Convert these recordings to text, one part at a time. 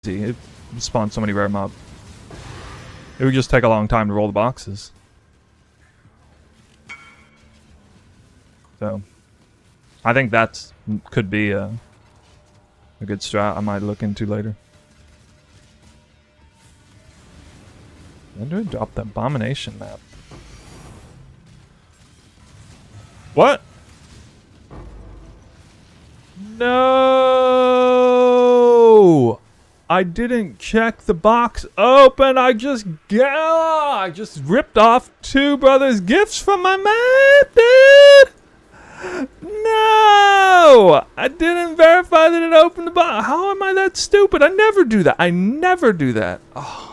It spawns so many rare mobs. It would just take a long time to roll the boxes. So, I think that's could be a good strat I might look into later. When do I drop the abomination map? What? No! I didn't check the box open. I just ripped off two brothers' gifts from my map, dude. No! I didn't verify that it opened the box. How am I that stupid? I never do that. I never do that. Oh.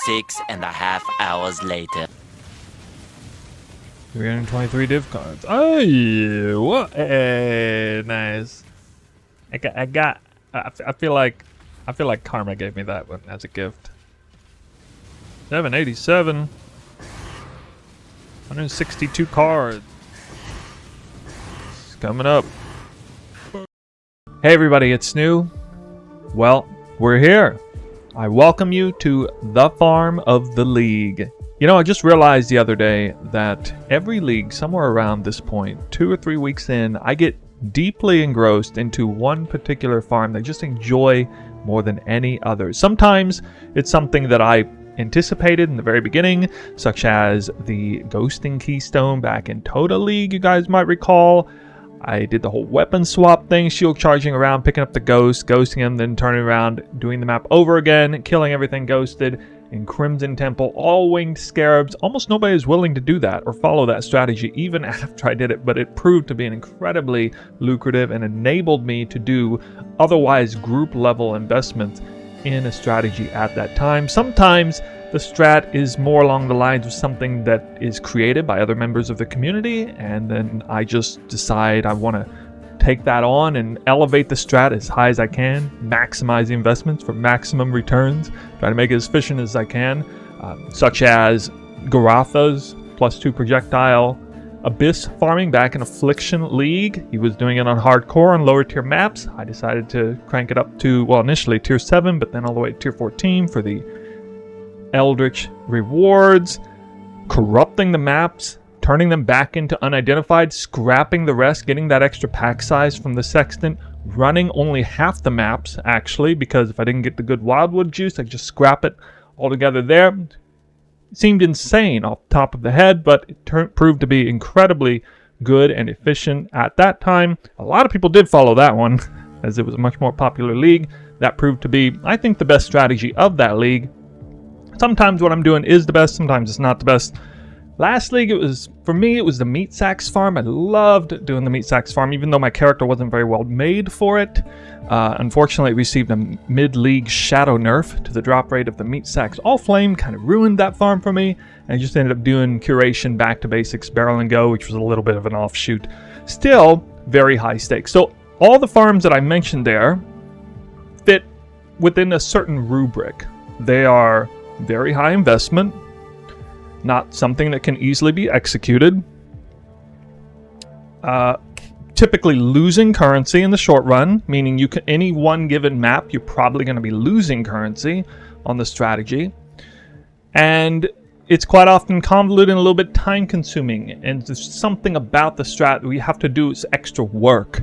6.5 hours later. 323 div cards. Oh, what? Hey, nice. I feel like Karma gave me that one as a gift. 787. 162 cards. It's coming up. Hey everybody, it's Snoo. Well, we're here. I welcome you to the farm of the league. You know, I just realized the other day that every league, somewhere around this point, 2 or 3 weeks in, I get deeply engrossed into one particular farm that I just enjoy more than any other. Sometimes it's something that I anticipated in the very beginning, such as the ghosting keystone back in Tota League, you guys might recall. I did the whole weapon swap thing, shield charging around, picking up the ghost, ghosting him, then turning around, doing the map over again, killing everything ghosted. In Crimson Temple, all winged Scarabs. Almost nobody is willing to do that or follow that strategy even after I did it, but it proved to be an incredibly lucrative and enabled me to do otherwise group level investments in a strategy at that time. Sometimes the strat is more along the lines of something that is created by other members of the community, and then I just decide I want to take that on and elevate the strat as high as I can, maximize the investments for maximum returns, try to make it as efficient as I can, such as Garatha's +2 projectile Abyss farming back in Affliction League. He was doing it on hardcore on lower tier maps. I decided to crank it up to, well, initially tier 7, but then all the way to tier 14 for the Eldritch rewards, corrupting the maps, turning them back into unidentified, scrapping the rest, getting that extra pack size from the Sextant, running only half the maps, actually, because if I didn't get the good Wildwood juice, I'd just scrap it altogether there. It seemed insane off the top of the head, but it proved to be incredibly good and efficient at that time. A lot of people did follow that one, as it was a much more popular league. That proved to be, I think, the best strategy of that league. Sometimes what I'm doing is the best, sometimes it's not the best. Last league, for me, it was the meat sacks farm. I loved doing the meat sacks farm, even though my character wasn't very well made for it. Unfortunately, it received a mid-league shadow nerf to the drop rate of the meat sacks. All Flame kind of ruined that farm for me, and I just ended up doing curation back to basics, barrel and go, which was a little bit of an offshoot. Still, very high stakes. So all the farms that I mentioned there fit within a certain rubric. They are very high investment, not something that can easily be executed. Typically losing currency in the short run, meaning any one given map, you're probably going to be losing currency on the strategy. And it's quite often convoluted and a little bit time consuming. And there's something about the strat that we have to do is extra work.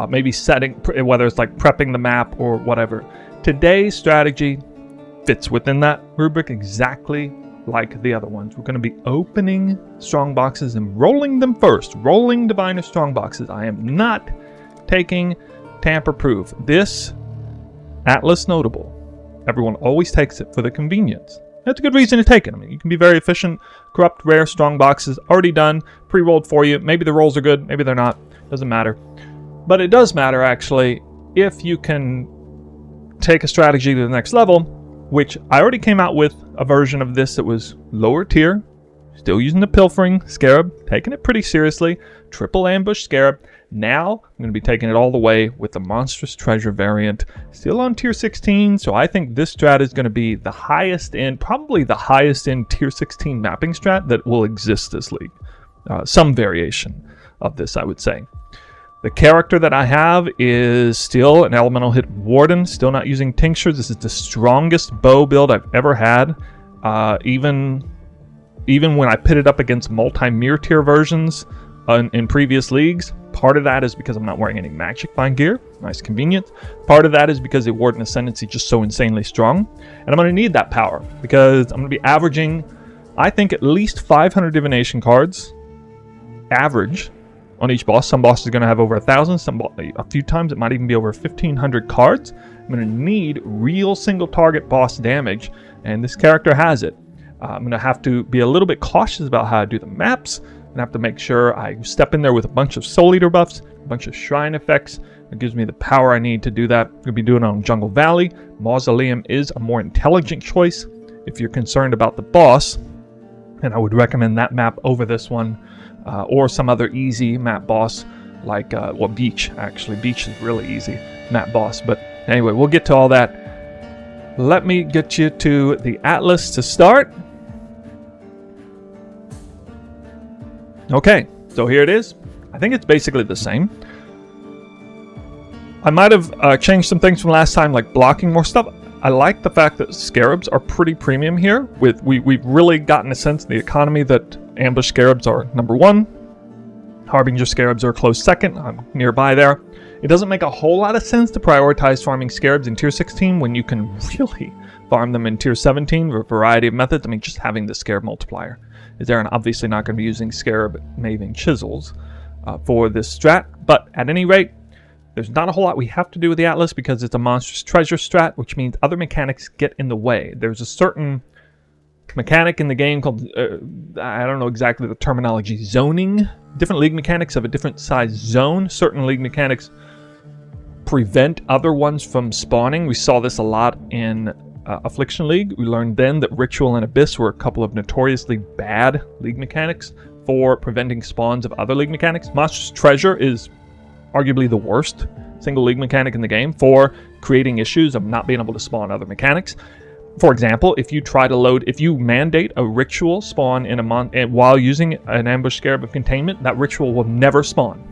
Maybe setting, whether it's like prepping the map or whatever. Today's strategy fits within that rubric exactly like the other ones. We're going to be opening strong boxes and rolling them first. Rolling diviner strong boxes. I am not taking tamper proof. This Atlas notable. Everyone always takes it for the convenience. That's a good reason to take it. I mean, you can be very efficient. Corrupt, rare, strong boxes already done, pre-rolled for you. Maybe the rolls are good, maybe they're not. Doesn't matter. But it does matter actually if you can take a strategy to the next level, which I already came out with a version of this that was lower tier, still using the Pilfering Scarab, taking it pretty seriously, triple ambush Scarab. Now I'm going to be taking it all the way with the Monstrous Treasure variant, still on tier 16, so I think this strat is going to be the highest end, probably the highest end tier 16 mapping strat that will exist this league. Some variation of this, I would say. The character that I have is still an elemental hit warden, still not using tinctures. This is the strongest bow build I've ever had. Even when I pit it up against multi-mirror tier versions in previous leagues, part of that is because I'm not wearing any magic bind gear. Nice convenience. Part of that is because the Warden Ascendancy is just so insanely strong. And I'm going to need that power because I'm going to be averaging, I think, at least 500 divination cards average on each boss. Some bosses are going to have over 1,000. A few times it might even be over 1,500 cards. I'm going to need real single target boss damage, and this character has it. I'm going to have to be a little bit cautious about how I do the maps. I'm going to have to make sure I step in there with a bunch of Soul Eater buffs, a bunch of Shrine effects. It gives me the power I need to do that. I'm going to be doing it on Jungle Valley. Mausoleum is a more intelligent choice if you're concerned about the boss, and I would recommend that map over this one, or some other easy map boss like, Beach, actually. Beach is really easy map boss, but anyway, we'll get to all that. Let me get you to the Atlas to start. Okay, so here it is. I think it's basically the same. I might have changed some things from last time, like blocking more stuff. I like the fact that Scarabs are pretty premium here. We've really gotten a sense of the economy that Ambush Scarabs are number one. Harbinger Scarabs are a close second. I'm nearby there. It doesn't make a whole lot of sense to prioritize farming Scarabs in Tier 16 when you can really farm them in Tier 17 with a variety of methods. I mean, just having the Scarab multiplier is there, and obviously not going to be using Scarab Maving Chisels for this strat. But at any rate, there's not a whole lot we have to do with the Atlas because it's a Monstrous Treasure strat, which means other mechanics get in the way. There's a certain mechanic in the game called, I don't know exactly the terminology, zoning. Different league mechanics have a different size zone. Certain league mechanics prevent other ones from spawning. We saw this a lot in Affliction League. We learned then that Ritual and Abyss were a couple of notoriously bad league mechanics for preventing spawns of other league mechanics. Monstrous Treasure is arguably the worst single league mechanic in the game for creating issues of not being able to spawn other mechanics. For example, if you mandate a ritual spawn while using an ambush scarab of containment, that ritual will never spawn.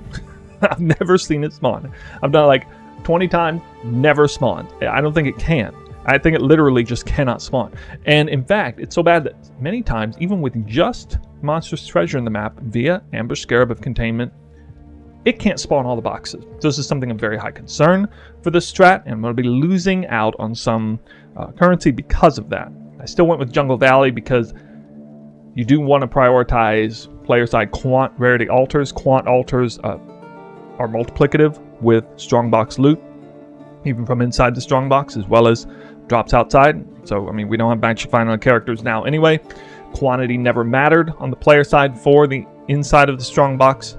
I've never seen it spawn. I've done it like 20 times, never spawned. I don't think it can. I think it literally just cannot spawn. And in fact, it's so bad that many times, even with just Monstrous Treasure in the map via ambush scarab of containment, it can't spawn all the boxes. So this is something of very high concern for this strat, and I'm going to be losing out on some currency because of that. I still went with Jungle Valley because you do want to prioritize player side quant rarity altars. Quant altars are multiplicative with strongbox loot, even from inside the strongbox, as well as drops outside. So, I mean, we don't have magic final characters now anyway. Quantity never mattered on the player side for the inside of the strongbox.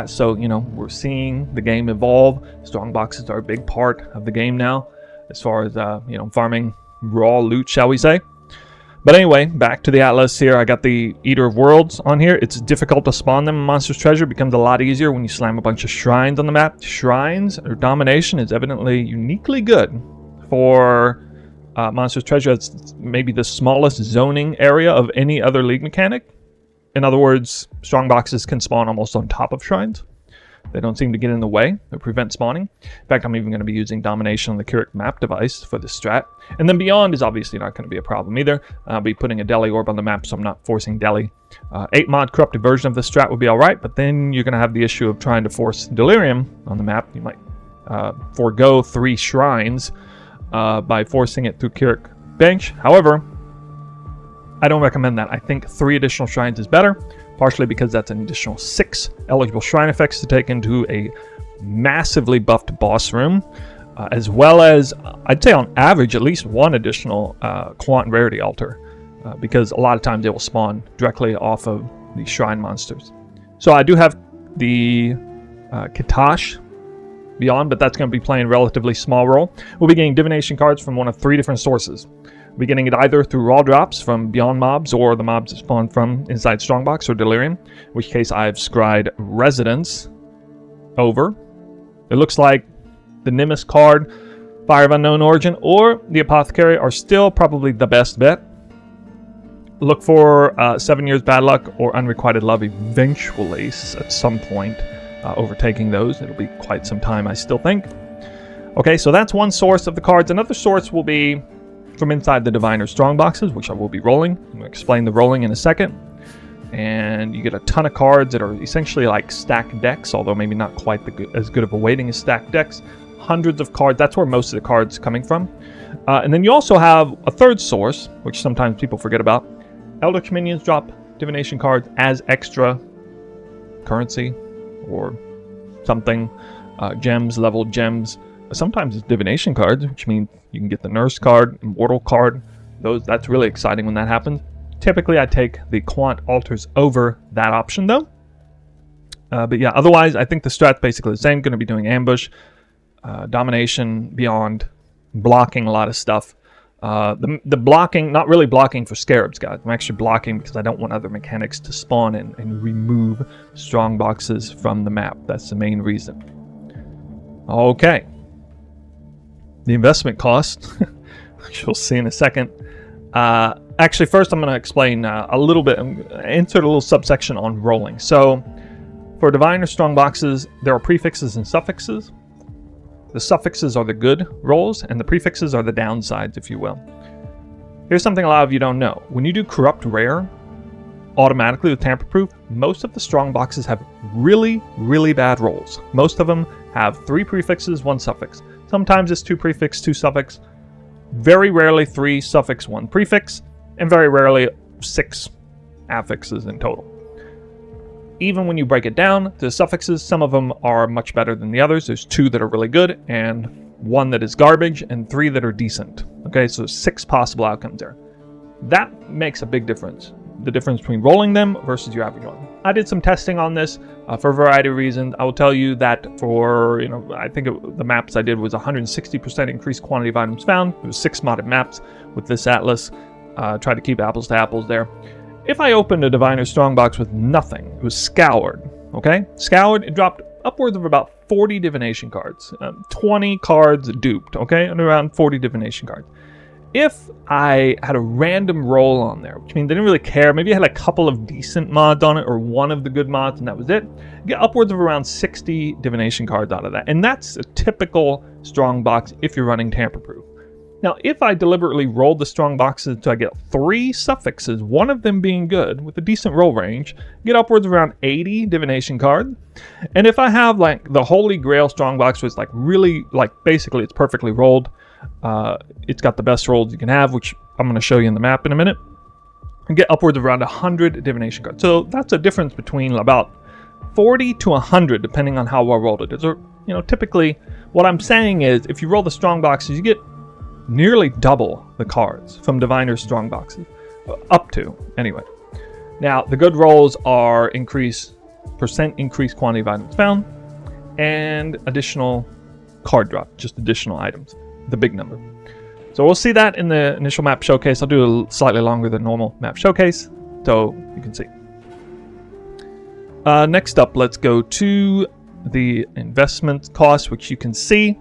So, we're seeing the game evolve. Strong boxes are a big part of the game now, as far as, farming raw loot, shall we say. But anyway, back to the Atlas here. I got the Eater of Worlds on here. It's difficult to spawn them in Monstrous Treasure. It becomes a lot easier when you slam a bunch of shrines on the map. Shrines, or domination, is evidently uniquely good for Monstrous Treasure. It's maybe the smallest zoning area of any other league mechanic. In other words, strong boxes can spawn almost on top of shrines. They don't seem to get in the way or prevent spawning. In fact, I'm even going to be using domination on the Keurig map device for this strat. And then beyond is obviously not going to be a problem either. I'll be putting a Deli orb on the map, so I'm not forcing Deli. 8 mod corrupted version of this strat would be alright, but then you're going to have the issue of trying to force Delirium on the map. You might forego 3 shrines by forcing it through Keurig bench. However, I don't recommend that. I think 3 additional shrines is better, partially because that's an additional 6 eligible shrine effects to take into a massively buffed boss room, as well as, I'd say on average, at least 1 additional quant rarity altar, because a lot of times they will spawn directly off of the shrine monsters. So I do have the Katash Beyond, but that's going to be playing a relatively small role. We'll be getting divination cards from one of 3 different sources. We'll be getting it either through raw drops from Beyond mobs, or the mobs that spawn from inside Strongbox or Delirium, in which case I've scryed Residence over. It looks like the Nimbus card, Fire of Unknown Origin, or the Apothecary are still probably the best bet. Look for 7 Years Bad Luck or Unrequited Love eventually at some point. overtaking those. It'll be quite some time, I still think. Okay, so that's one source of the cards. Another source will be from inside the diviner strongboxes, which I will be rolling. I'm going to explain the rolling in a second. And you get a ton of cards that are essentially like stacked decks, although maybe not quite as good of a weighting as stacked decks. Hundreds of cards. That's where most of the cards are coming from. And then you also have a third source, which sometimes people forget about. Elder Communions drop divination cards as extra currency or something. Gems, leveled gems. Sometimes it's divination cards, which means you can get the nurse card, immortal card. That's really exciting when that happens. Typically, I take the quant altars over that option, though. But yeah, otherwise, I think the strat's basically the same. Going to be doing ambush, domination, beyond, blocking a lot of stuff. The blocking, not really blocking for Scarabs, guys. I'm actually blocking because I don't want other mechanics to spawn and remove strong boxes from the map. That's the main reason. Okay. The investment cost, which we'll see in a second. Actually, first I'm going to explain a little bit, insert a little subsection on rolling. So, for diviner strong boxes, there are prefixes and suffixes. The suffixes are the good rolls, and the prefixes are the downsides, if you will. Here's something a lot of you don't know. When you do corrupt rare, automatically with tamper-proof, most of the strong boxes have really, really bad rolls. Most of them have 3 prefixes, 1 suffix. Sometimes it's 2 prefix, 2 suffix. Very rarely 3 suffix, 1 prefix, and very rarely 6 affixes in total. Even when you break it down, the suffixes, some of them are much better than the others. There's 2 that are really good, and 1 that is garbage, and 3 that are decent. Okay, so 6 possible outcomes there. That makes a big difference. The difference between rolling them versus your average one. I did some testing on this for a variety of reasons. I will tell you that for, I think the maps I did was 160% increased quantity of items found. It was 6 modded maps with this atlas. Tried to keep apples to apples there. If I opened a diviner strongbox with nothing, it was scoured. Okay, scoured, it dropped upwards of about 40 divination cards, 20 cards duped. Okay, and around 40 divination cards. If I had a random roll on there, which means they didn't really care, maybe I had a couple of decent mods on it or one of the good mods and that was it, you get upwards of around 60 divination cards out of that. And that's a typical strong box if you're running tamper-proof. Now, if I deliberately rolled the strong boxes until I get 3 suffixes, one of them being good with a decent roll range, get upwards of around 80 divination cards. And if I have like the Holy Grail strong box, which is like really, like basically it's perfectly rolled, it's got the best rolls you can have, which I'm going to show you in the map in a minute, and get upwards of around 100 divination cards. So that's a difference between about 40 to 100, depending on how well rolled it is. Or, typically, what I'm saying is, if you roll the strong boxes, you get nearly double the cards from diviner strong boxes, up to anyway. Now, the good rolls are increased quantity of items found, and additional card drop, just additional items. The big number. So we'll see that in the initial map showcase. I'll do a slightly longer than normal map showcase, so you can see. Next up, let's go to the investment cost, which you can see.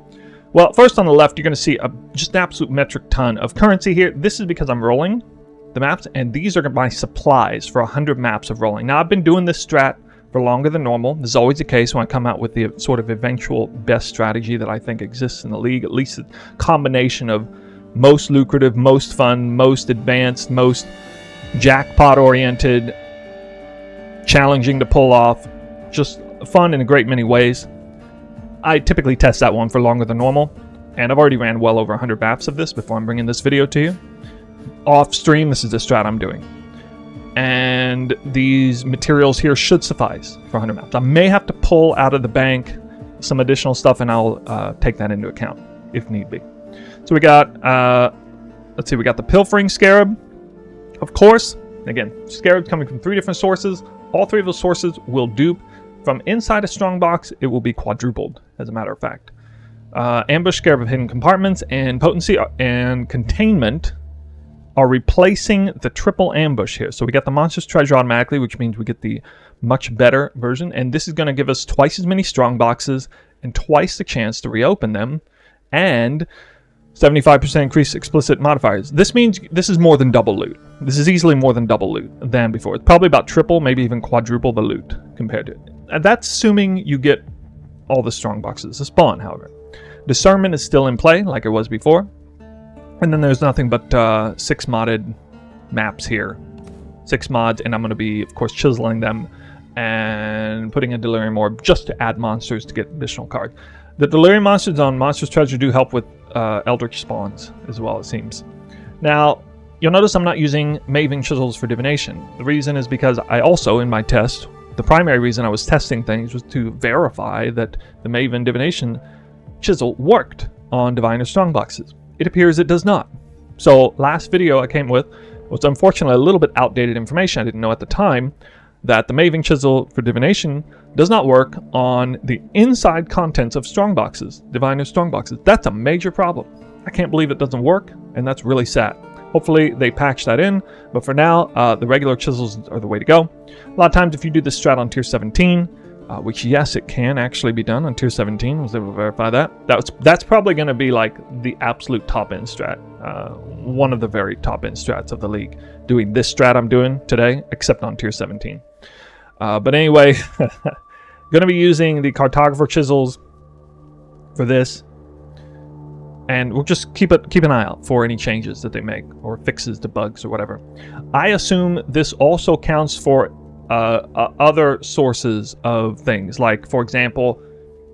Well, first on the left, you're going to see just an absolute metric ton of currency here. This is because I'm rolling the maps, and these are my supplies for 100 maps of rolling. Now, I've been doing this strat for longer than normal. This is always the case when I come out with the sort of eventual best strategy that I think exists in the league, at least a combination of most lucrative, most fun, most advanced, most jackpot-oriented, challenging to pull off, just fun in a great many ways. I typically test that one for longer than normal, and I've already ran well over 100 maps of this before I'm bringing this video to you. Off stream, this is the strat I'm doing. And these materials here should suffice for 100 maps. I may have to pull out of the bank some additional stuff, and I'll take that into account if need be. So we got, let's see, we got the Pilfering Scarab, of course. Again, Scarabs coming from 3 different sources. All 3 of those sources will dupe. From inside a strong box, it will be quadrupled, as a matter of fact. Ambush, Scarab of Hidden Compartments, and Potency and Containment are replacing the triple ambush here. So we got the Monstrous Treasure automatically, which means we get the much better version. And this is going to give us twice as many strong boxes and twice the chance to reopen them. And 75% increased explicit modifiers. This means this is more than double loot. This is easily more than double loot than before. It's probably about triple, maybe even quadruple the loot compared to it. That's assuming you get all the strong boxes to spawn, however. Discernment is still in play, like it was before. And then there's nothing but 6 modded maps here. 6 mods, and I'm going to be, of course, chiseling them and putting a Delirium Orb just to add monsters to get additional cards. The Delirium monsters on Monstrous Treasure do help with Eldritch spawns as well, it seems. Now, you'll notice I'm not using Maven Chisels for divination. The reason is because I also, in my test, the primary reason I was testing things was to verify that the Maven divination chisel worked on diviner strongboxes. It appears it does not. So last video I came with was unfortunately a little bit outdated information. I didn't know at the time that the Maven chisel for divination does not work on the inside contents of strongboxes, diviner strongboxes. That's a major problem. I can't believe it doesn't work, and that's really sad. Hopefully they patch that in, but for now, the regular chisels are the way to go. A lot of times if you do this strat on tier 17, which yes, it can actually be done on tier 17, I was able to verify that. That's probably going to be like the absolute top end strat, one of the very top end strats of the league. Doing this strat I'm doing today, except on tier 17. But anyway, going to be using the cartographer chisels for this. And we'll just keep an eye out for any changes that they make or fixes to bugs or whatever. I assume this also counts for other sources of things. Like, for example,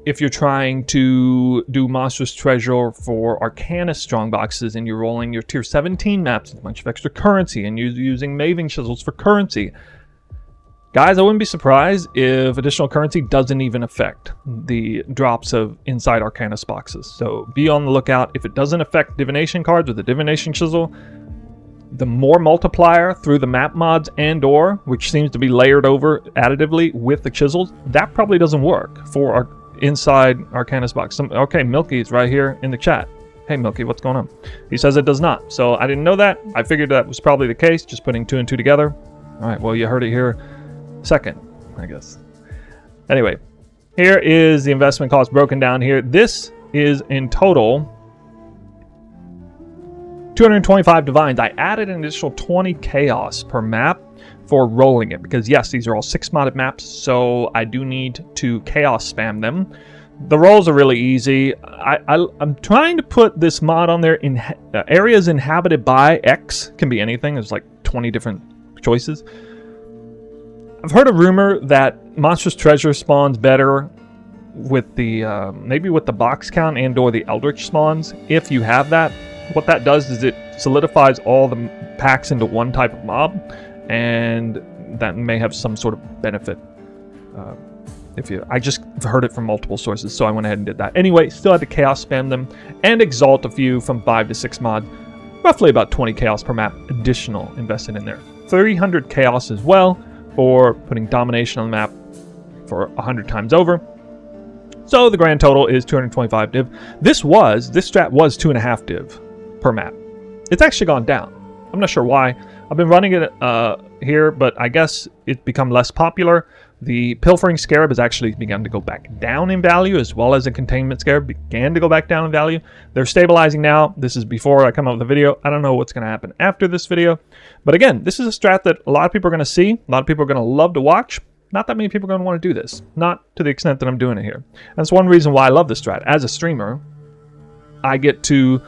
if you're trying to do Monstrous Treasure for Arcana strongboxes and you're rolling your tier 17 maps with a bunch of extra currency and you're using Maven Chisels for currency. Guys, I wouldn't be surprised if additional currency doesn't even affect the drops of inside Arcana boxes. So be on the lookout. If it doesn't affect divination cards with the divination chisel, the more multiplier through the map mods and or, which seems to be layered over additively with the chisels, that probably doesn't work for our inside Arcana box. Okay, Milky is right here in the chat. Hey Milky, what's going on? He says it does not. So I didn't know that. I figured that was probably the case, just putting 2 and 2 together. All right, well, you heard it here second, I guess. Anyway, here is the investment cost broken down here. This is in total 225 divines. I added an additional 20 chaos per map for rolling it because yes, these are all 6 modded maps, so I do need to chaos spam them. The rolls are really easy. I'm trying to put this mod on there in areas inhabited by X. Can be anything. There's like 20 different choices. I've heard a rumor that Monstrous Treasure spawns better with the maybe with the box count and or the Eldritch spawns. If you have that, what that does is it solidifies all the packs into one type of mob, and that may have some sort of benefit. I just heard it from multiple sources, so I went ahead and did that. Anyway, still had to chaos spam them and exalt a few from 5 to 6 mods. Roughly about 20 chaos per map additional invested in there. 300 chaos as well for putting domination on the map for 100 times over. So the grand total is 225 div. This strat was 2.5 div per map. It's actually gone down. I'm not sure why. I've been running it here, but I guess it's become less popular. The Pilfering Scarab has actually begun to go back down in value, as well as the Containment Scarab began to go back down in value. They're stabilizing now. This is before I come out with the video. I don't know what's going to happen after this video. But again, this is a strat that a lot of people are going to see. A lot of people are going to love to watch. Not that many people are going to want to do this. Not to the extent that I'm doing it here. That's one reason why I love this strat. As a streamer, I get to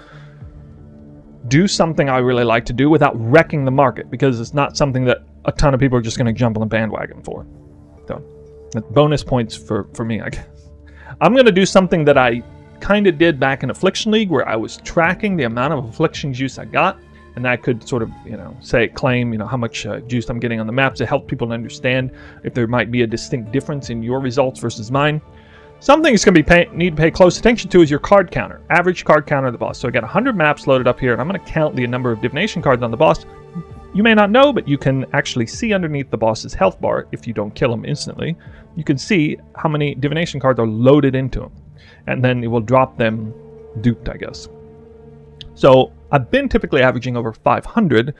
do something I really like to do without wrecking the market, because it's not something that a ton of people are just going to jump on the bandwagon for. So, that's bonus points for me, I guess. I'm going to do something that I kind of did back in Affliction League, where I was tracking the amount of Affliction juice I got, and I could sort of, claim, how much juice I'm getting on the maps to help people understand if there might be a distinct difference in your results versus mine. Something that's going to need to pay close attention to is your card counter, average card counter of the boss. So I got 100 maps loaded up here, and I'm going to count the number of divination cards on the boss. You may not know, but you can actually see underneath the boss's health bar, if you don't kill him instantly, you can see how many divination cards are loaded into him. And then it will drop them duped, I guess. So I've been typically averaging over 500,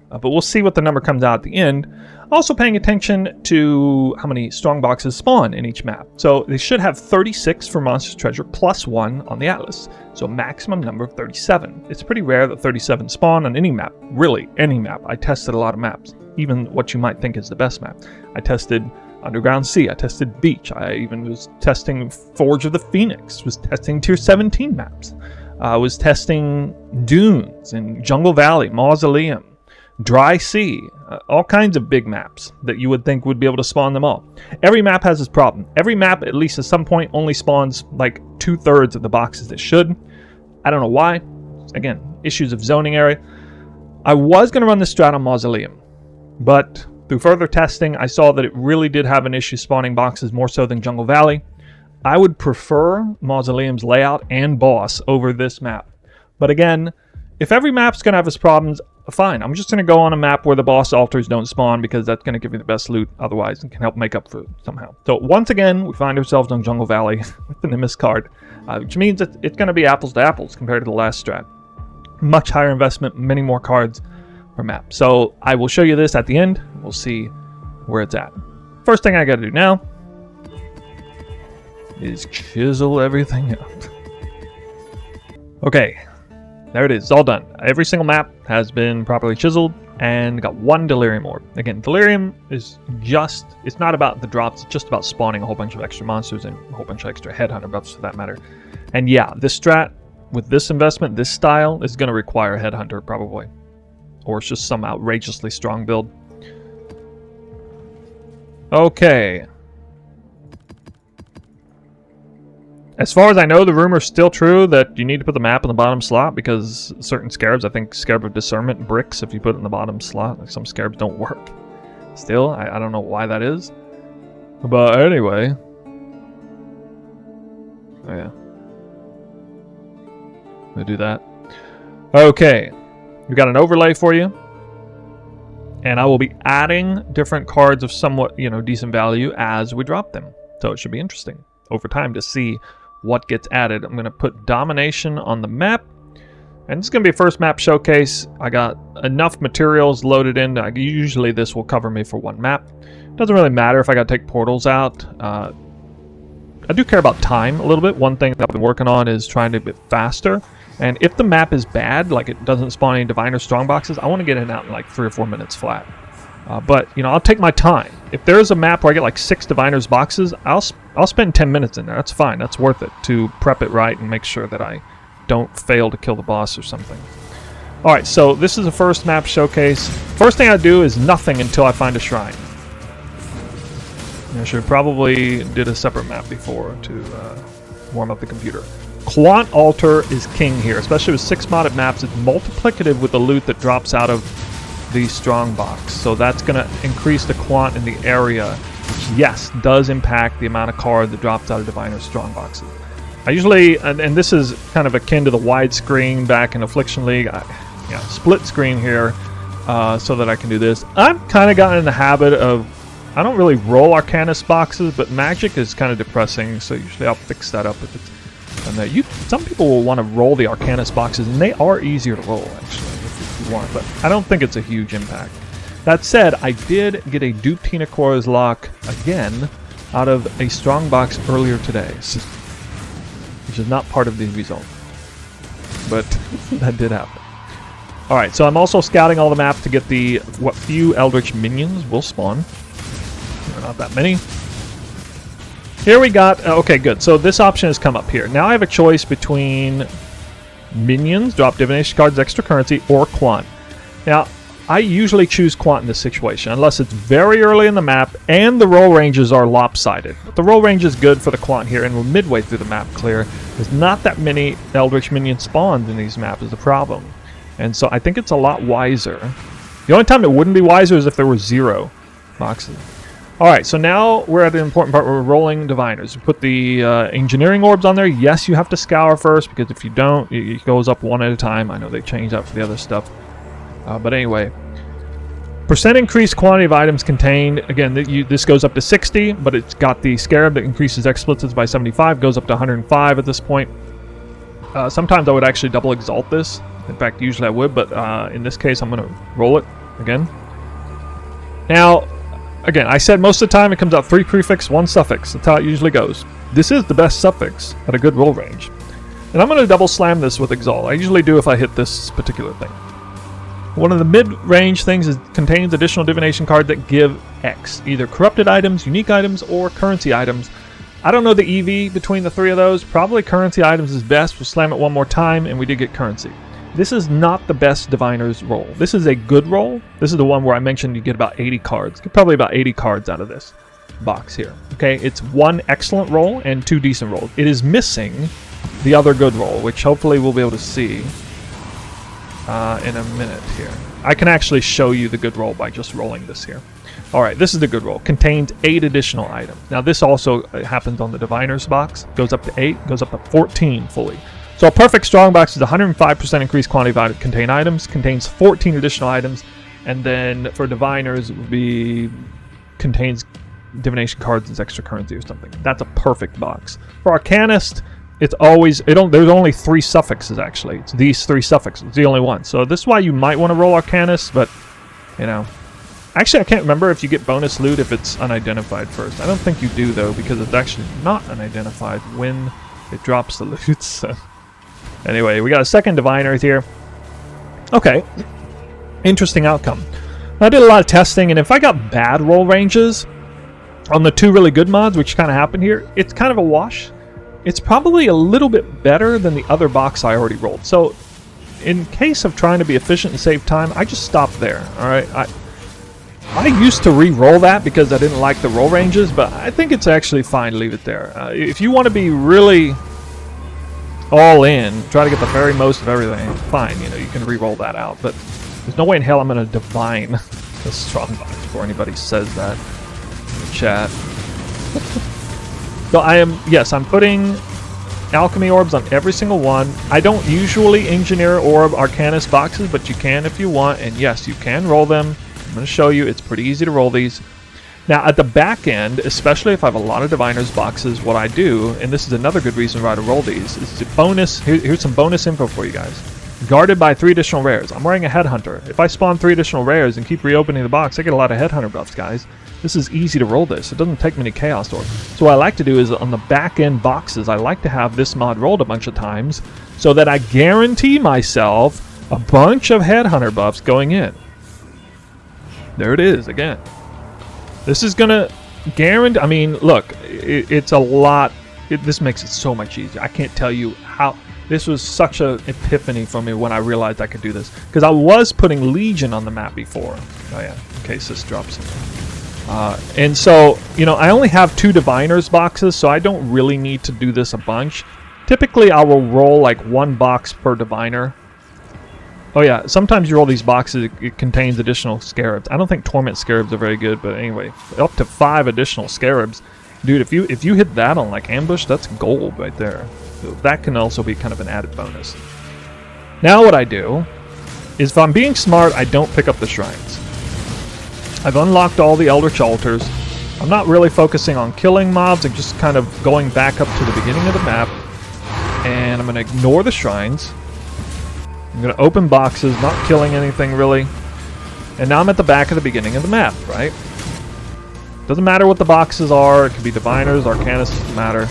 but we'll see what the number comes out at the end. Also paying attention to how many strongboxes spawn in each map. So they should have 36 for Monstrous Treasure plus 1 on the Atlas. So maximum number of 37. It's pretty rare that 37 spawn on any map. Really, any map. I tested a lot of maps. Even what you might think is the best map. I tested Underground Sea. I tested Beach. I even was testing Forge of the Phoenix. Was testing Tier 17 maps. I was testing Dunes and Jungle Valley, Mausoleum, Dry Sea, all kinds of big maps that you would think would be able to spawn them all. Every map has its problem. Every map, at least at some point, only spawns like 2/3 of the boxes it should. I don't know why. Again, issues of zoning area. I was going to run this strat on Mausoleum, but through further testing, I saw that it really did have an issue spawning boxes more so than Jungle Valley. I would prefer Mausoleum's layout and boss over this map. But again, if every map's going to have its problems, fine. I'm just going to go on a map where the boss altars don't spawn because that's going to give you the best loot otherwise and can help make up for it somehow. So once again, we find ourselves on Jungle Valley with the Nimbus card, which means that it's going to be apples to apples compared to the last strat. Much higher investment, many more cards per map. So I will show you this at the end. We'll see where it's at. First thing I got to do now is chisel everything out. Okay, there it is. It's all done. Every single map has been properly chiseled and got one Delirium Orb. Again, Delirium is just, it's not about the drops, it's just about spawning a whole bunch of extra monsters and a whole bunch of extra Headhunter buffs for that matter. And yeah, this strat, with this investment, this style, is going to require Headhunter probably. Or it's just some outrageously strong build. Okay. As far as I know, the rumor's still true that you need to put the map in the bottom slot because certain Scarabs, I think Scarab of Discernment bricks if you put it in the bottom slot. Like some Scarabs don't work. Still, I don't know why that is. But anyway. Oh yeah. We'll do that. Okay. We've got an overlay for you. And I will be adding different cards of somewhat, decent value as we drop them. So it should be interesting over time to see what gets added. I'm going to put Domination on the map. And this is going to be a first map showcase. I got enough materials loaded in. Usually this will cover me for one map. Doesn't really matter if I got to take portals out. I do care about time a little bit. One thing that I've been working on is trying to be faster. And if the map is bad, like it doesn't spawn any divine or strong boxes, I want to get it out in like 3 or 4 minutes flat. But I'll take my time. If there's a map where I get like 6 diviners boxes, I'll spend 10 minutes in there. That's fine. That's worth it to prep it right and make sure that I don't fail to kill the boss or something. All right, so this is the first map showcase. First thing I do is nothing until I find a shrine. I should probably did a separate map before to warm up the computer. Quant Altar is king here, especially with 6 modded maps. It's multiplicative with the loot that drops out of the strong box. So that's going to increase the quant in the area, which, yes, does impact the amount of card that drops out of divine or strong boxes. I usually, and this is kind of akin to the widescreen back in Affliction League, split screen here so that I can do this. I've kind of gotten in the habit of, I don't really roll Arcanist boxes, but Magic is kind of depressing, so usually I'll fix that up if it's. And some people will want to roll the Arcanist boxes, and they are easier to roll, actually, if you want, but I don't think it's a huge impact. That said, I did get a dupe Tina Cora's lock again out of a strong box earlier today, which is not part of the result, but that did happen. Alright, so I'm also scouting all the map to get what few Eldritch minions will spawn. Not that many. Here we got, okay, good. So this option has come up here. Now I have a choice between minions, drop divination cards, extra currency, or quant. Now, I usually choose quant in this situation, unless it's very early in the map and the roll ranges are lopsided. But the roll range is good for the quant here, and we're midway through the map clear. There's not that many Eldritch minion spawns in these maps is the problem. And so I think it's a lot wiser. The only time it wouldn't be wiser is if there were 0 boxes. Alright, so now we're at the important part where we're rolling diviners. We put the engineering orbs on there. Yes, you have to scour first, because if you don't, it goes up one at a time. I know they changed that for the other stuff. But anyway, percent increased quantity of items contained. Again, this goes up to 60, but it's got the Scarab that increases explicits by 75, goes up to 105 at this point. Sometimes I would actually double exalt this. In fact, usually I would, but in this case, I'm going to roll it again. Now, again, I said most of the time it comes out 3 prefix, 1 suffix. That's how it usually goes. This is the best suffix at a good roll range. And I'm going to double slam this with Exalt. I usually do if I hit this particular thing. One of the mid-range things is contains additional divination cards that give X. Either corrupted items, unique items, or currency items. I don't know the EV between the three of those. Probably currency items is best. We'll slam it one more time, and we did get currency. This is not the best diviner's roll. This is a good roll. This is the one where I mentioned you get about 80 cards. Get probably about 80 cards out of this box here. Okay, it's one excellent roll and two decent rolls. It is missing the other good roll, which hopefully we'll be able to see in a minute here. I can actually show you the good roll by just rolling this here. All right, this is the good roll. Contains 8 additional items. Now this also happens on the diviner's box. Goes up to 8, goes up to 14 fully. So a perfect strong box is 105% increased quantity of contained items, contains 14 additional items, and then for diviners it would be contains divination cards as extra currency or something. That's a perfect box. For arcanist, it's always there's only 3 suffixes actually. It's these 3 suffixes. It's the only one. So this is why you might want to roll arcanist, but you know. Actually, I can't remember if you get bonus loot if it's unidentified first. I don't think you do though, because it's actually not unidentified when it drops the loot. So. Anyway, we got a second diviner here. Okay. Interesting outcome. I did a lot of testing, and if I got bad roll ranges on the 2 really good mods, which kind of happened here, it's kind of a wash. It's probably a little bit better than the other box I already rolled. So, in case of trying to be efficient and save time, I just stopped there. Alright, I used to re-roll that because I didn't like the roll ranges, but I think it's actually fine to leave it there. If you want to be really all in, try to get the very most of everything, fine, you know, you can re-roll that out, but there's no way in hell I'm going to divine the strong box before anybody says that in the chat. So I'm putting alchemy orbs on every single one. I don't usually engineer orb arcanist boxes, but you can if you want, and yes, you can roll them. I'm going to show you, it's pretty easy to roll these. Now at the back end, especially if I have a lot of diviners boxes, what I do, and this is another good reason why to roll these, is bonus. Here's some bonus info for you guys. Guarded by 3 additional rares. I'm wearing a headhunter. If I spawn 3 additional rares and keep reopening the box, I get a lot of headhunter buffs, guys. This is easy to roll this. It doesn't take many chaos orbs. So what I like to do is on the back end boxes, I like to have this mod rolled a bunch of times so that I guarantee myself a bunch of headhunter buffs going in. There it is again. This is gonna guarantee. I mean, look, it's a lot. This makes it so much easier. I can't tell you how. This was such an epiphany for me when I realized I could do this, because I was putting Legion on the map before. Oh yeah, in case this drops in. And so, you know, I only have 2 diviners boxes, so I don't really need to do this a bunch. Typically, I will roll like 1 box per diviner. Oh yeah, sometimes you roll these boxes, it contains additional Scarabs. I don't think Torment Scarabs are very good, but anyway, up to 5 additional Scarabs. Dude, if you hit that on like ambush, that's gold right there. So that can also be kind of an added bonus. Now what I do is, if I'm being smart, I don't pick up the shrines. I've unlocked all the Eldritch Altars. I'm not really focusing on killing mobs, I'm just kind of going back up to the beginning of the map. And I'm going to ignore the shrines. I'm going to open boxes, not killing anything really. And now I'm at the back of the beginning of the map, right? Doesn't matter what the boxes are. It could be diviners, arcanists, doesn't matter.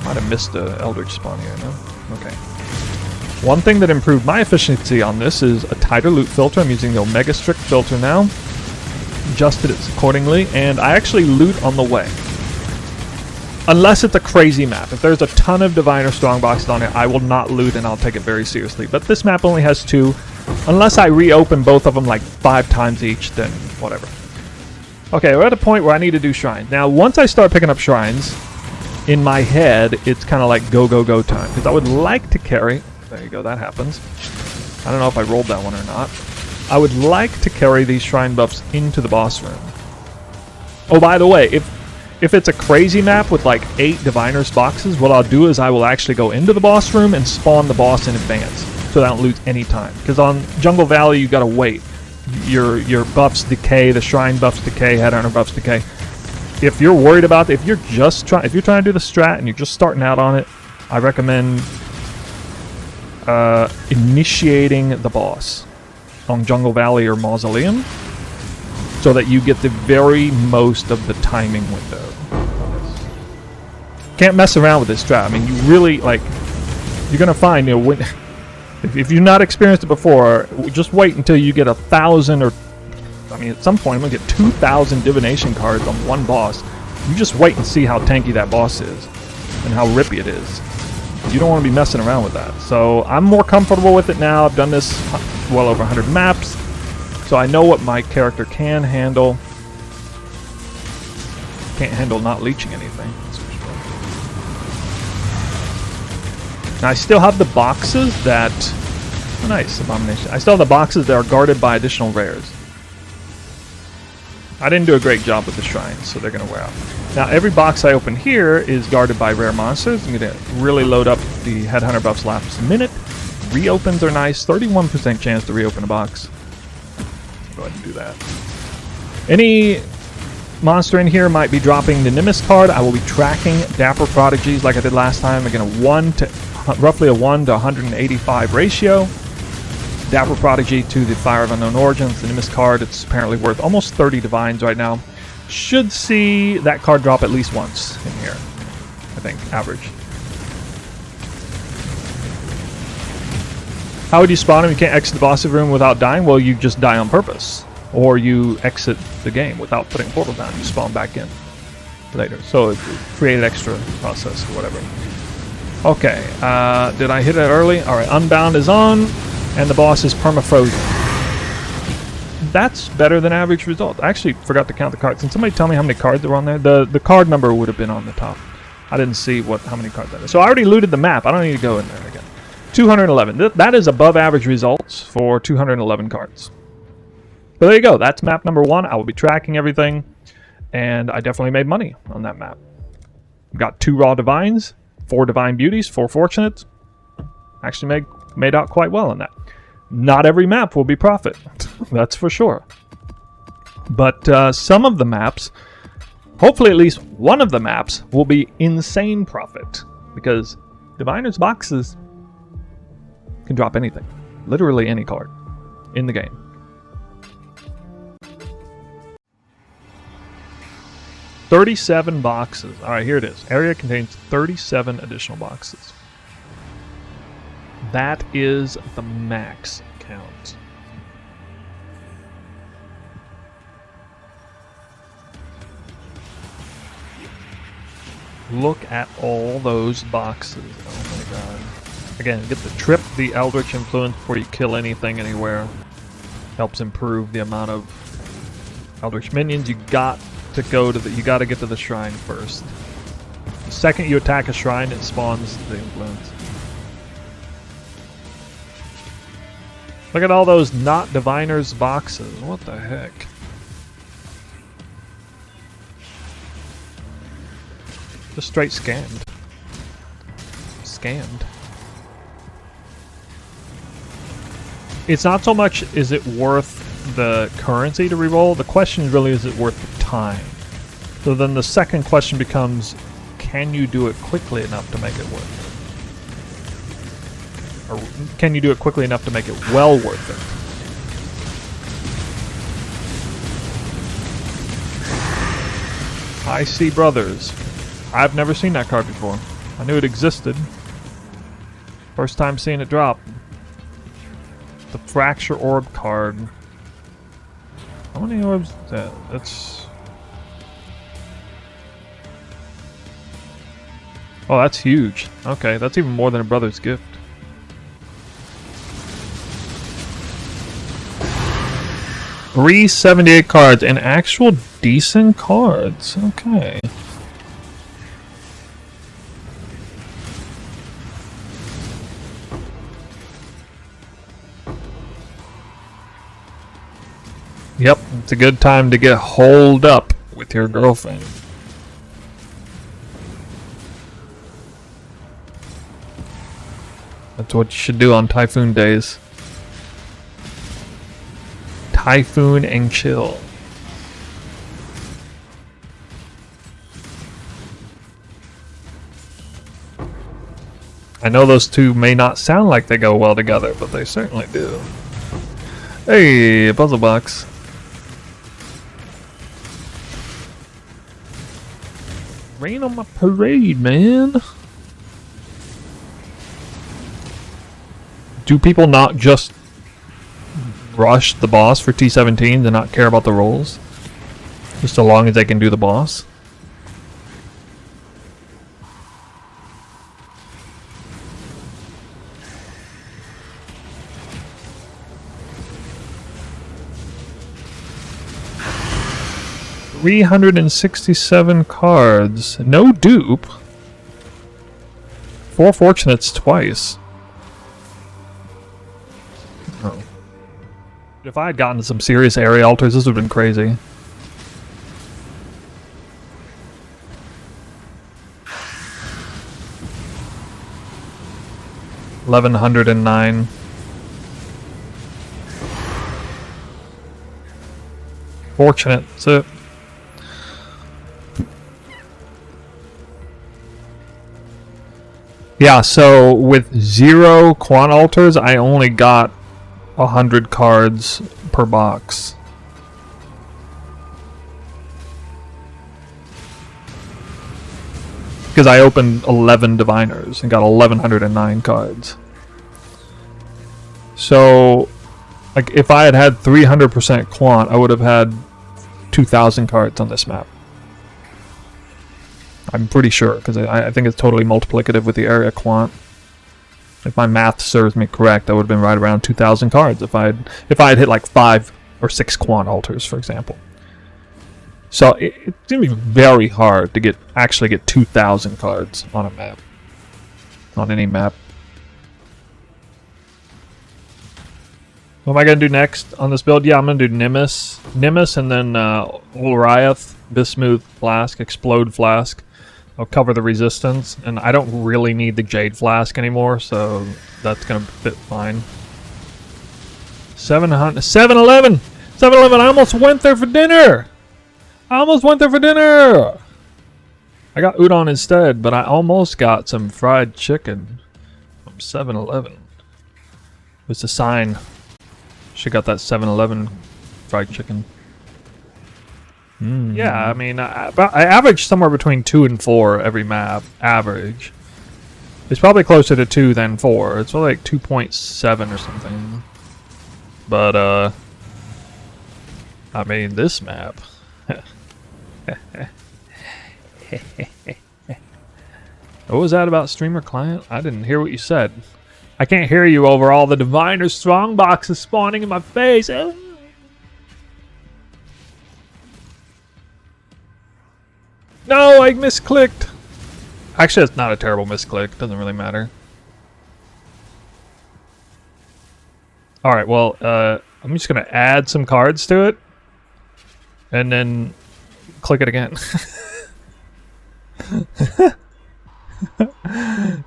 Might have missed the Eldritch spawn here, no? Okay. One thing that improved my efficiency on this is a tighter loot filter. I'm using the Omega Strict filter now. Adjusted it accordingly, and I actually loot on the way. Unless it's a crazy map. If there's a ton of diviner strongboxes on it, I will not loot and I'll take it very seriously. But this map only has 2. Unless I reopen both of them like 5 times each, then whatever. Okay, we're at a point where I need to do shrines. Now, once I start picking up shrines, in my head, it's kind of like go, go, go time. Because I would like to carry... There you go, that happens. I don't know if I rolled that one or not. I would like to carry these shrine buffs into the boss room. Oh, by the way, if it's a crazy map with like 8 diviners boxes, what I'll do is I will actually go into the boss room and spawn the boss in advance, so I don't lose any time. Because on Jungle Valley, you gotta wait. Your buffs decay, the shrine buffs decay, headhunter buffs decay. If you're worried about, if you're trying to do the strat and you're just starting out on it, I recommend initiating the boss on Jungle Valley or Mausoleum, so that you get the very most of the timing window. Can't mess around with this strat. I mean, you really, like, you're gonna find, you know, if you've not experienced it before, just wait until you get 1,000 or I mean, at some point, I'm going to get 2,000 divination cards on one boss. You just wait and see how tanky that boss is and how rippy it is. You don't want to be messing around with that. So I'm more comfortable with it now. I've done this well over 100 maps, so I know what my character can handle. Can't handle not leeching anything. That's for sure. Now I still have the boxes that... Oh, nice, Abomination. I still have the boxes that are guarded by additional rares. I didn't do a great job with the shrines, so they're going to wear out. Now, every box I open here is guarded by rare monsters. I'm going to really load up the Headhunter buffs last minute. Reopens are nice. 31% chance to reopen a box. Go ahead and do that. Any monster in here might be dropping the Nimbus card. I will be tracking Dapper Prodigies like I did last time. Again, roughly a 1 to 185 ratio. Dapper Prodigy to the Fire of Unknown Origins, the Nimbus card. It's apparently worth almost 30 divines right now. Should see that card drop at least once in here, I think, average. How would you spawn him? You can't exit the boss room without dying? Well, you just die on purpose. Or you exit the game without putting portal down. You spawn back in later. So it created extra process or whatever. Okay, did I hit it early? Alright, Unbound is on. And the boss is perma-frozen. That's better than average result. I actually forgot to count the cards. Can somebody tell me how many cards are on there? The card number would have been on the top. I didn't see how many cards that is. So I already looted the map. I don't need to go in there again. 211. That is above average results for 211 cards. But there you go. That's map number 1. I will be tracking everything. And I definitely made money on that map. Got 2 raw divines, 4 divine beauties, 4 fortunates. Actually made out quite well on that. Not every map will be profit, that's for sure. But some of the maps, hopefully at least one of the maps, will be insane profit. Because Diviner's boxes can drop anything. Literally any card in the game. $37 boxes. Alright, here it is. Area contains 37 additional boxes. That is the max count. Look at all those boxes. Oh my god. Again, get the trip, the Eldritch Influence before you kill anything anywhere. Helps improve the amount of Eldritch minions. You got to get to the shrine first. The second you attack a shrine, it spawns the influence. Look at all those not diviners boxes. What the heck? Just straight scammed. Scammed. It's not so much is it worth the currency to reroll. The question really is it worth the time. So then the second question becomes, can you do it quickly enough to make it worth it? Or can you do it quickly enough to make it well worth it? I See Brothers. I've never seen that card before. I knew it existed. First time seeing it drop. The Fracture Orb card. How many orbs is that? That's... Oh, that's huge. Okay, that's even more than a brother's gift. $378 cards and actual decent cards. Okay. Yep, it's a good time to get holed up with your girlfriend. That's what you should do on Typhoon days. Typhoon and chill. I know those two may not sound like they go well together, but they certainly do. Hey, a puzzle box. Rain on my parade, man. Do people not just rush the boss for T17 and not care about the rolls. Just so long as they can do the boss. $367 cards. No dupe. 4 fortunates twice. Oh. If I had gotten some serious area altars, this would have been crazy. $1,109. Fortunate, that's it. Yeah, so with 0 quant altars, I only got 100 cards per box. Because I opened 11 diviners and got 1,109 cards. So, like, if I had had 300% quant, I would have had 2,000 cards on this map. I'm pretty sure, because I think it's totally multiplicative with the area quant. If my math serves me correct, I would have been right around 2,000 cards if I had hit like 5 or 6 quant altars, for example. So it's gonna be very hard to actually get 2,000 cards on a map, on any map. What am I gonna do next on this build? Yeah, I'm gonna do Nimbus, and then Ulriath, Bismuth Flask, Explode Flask. I'll cover the resistance, and I don't really need the Jade Flask anymore, so that's gonna fit fine. 700, 7-Eleven! 7-Eleven, I almost went there for dinner! I got udon instead, but I almost got some fried chicken from 7-Eleven. It's a sign. Should got that 7-Eleven fried chicken. Yeah, I mean, I average somewhere between 2 and 4 every map. Average. It's probably closer to 2 than 4. It's probably like 2.7 or something. But, I mean, this map. What was that about streamer client? I didn't hear what you said. I can't hear you over all the diviner strongboxes spawning in my face. No, I misclicked. Actually, it's not a terrible misclick. Doesn't really matter. Alright, well, I'm just going to add some cards to it. And then click it again.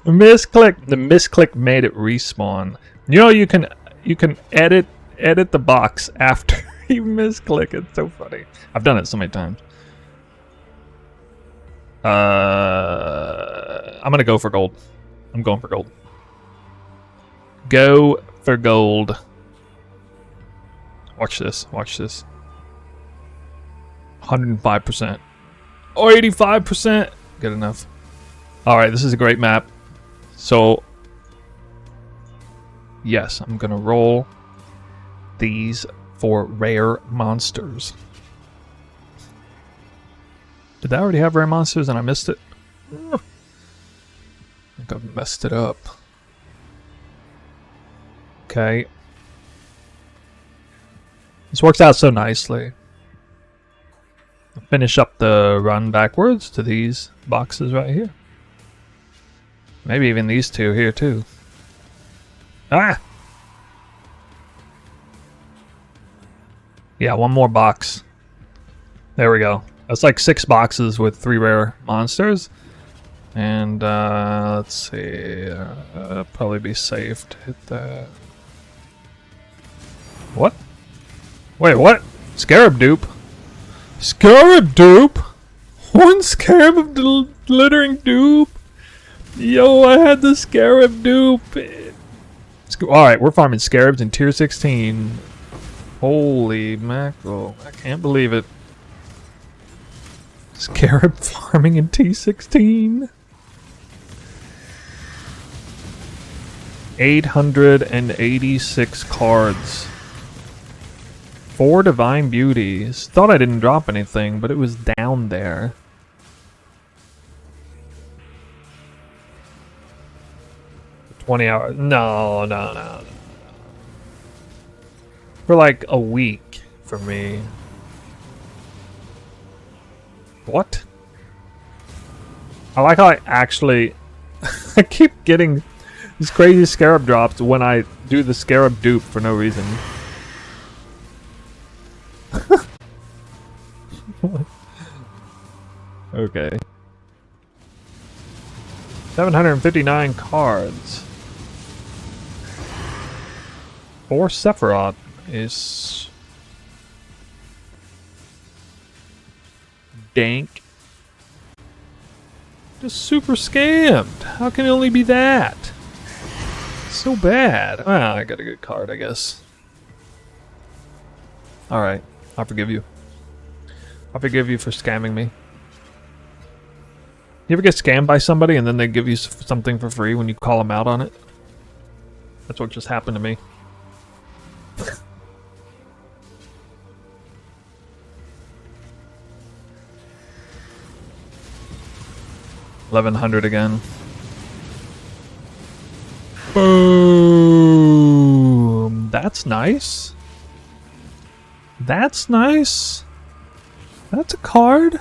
Misclick. The misclick made it respawn. You know, you can edit the box after you misclick. It's so funny. I've done it so many times. I'm gonna go for gold. I'm going for gold. Go for gold. Watch this. Watch this. 105%. Oh, 85%. Good enough. Alright, this is a great map. So, yes, I'm gonna roll these for rare monsters. Did I already have rare monsters and I missed it? I think I've messed it up. Okay. This works out so nicely. I'll finish up the run backwards to these boxes right here. Maybe even these two here too. Ah! Yeah, one more box. There we go. That's like 6 boxes with 3 rare monsters. And let's see. Probably be safe to hit that. What? Wait, what? Scarab dupe? Scarab dupe? One scarab of glittering dupe? Yo, I had the scarab dupe. Alright, we're farming scarabs in tier 16. Holy mackerel. I can't believe it. Scarab farming in T16. 886 cards. 4 divine beauties. Thought I didn't drop anything, but it was down there. $20. No. For like a week for me. What? I like how I actually I keep getting these crazy scarab drops when I do the scarab dupe for no reason. Okay. 759 cards. 4 Sephiroth is dank. Just super scammed. How can it only be that? So bad. Well, I got a good card, I guess. Alright, I'll forgive you. I'll forgive you for scamming me. You ever get scammed by somebody and then they give you something for free when you call them out on it? That's what just happened to me. $1,100 again. Boom! That's nice. That's nice. That's a card.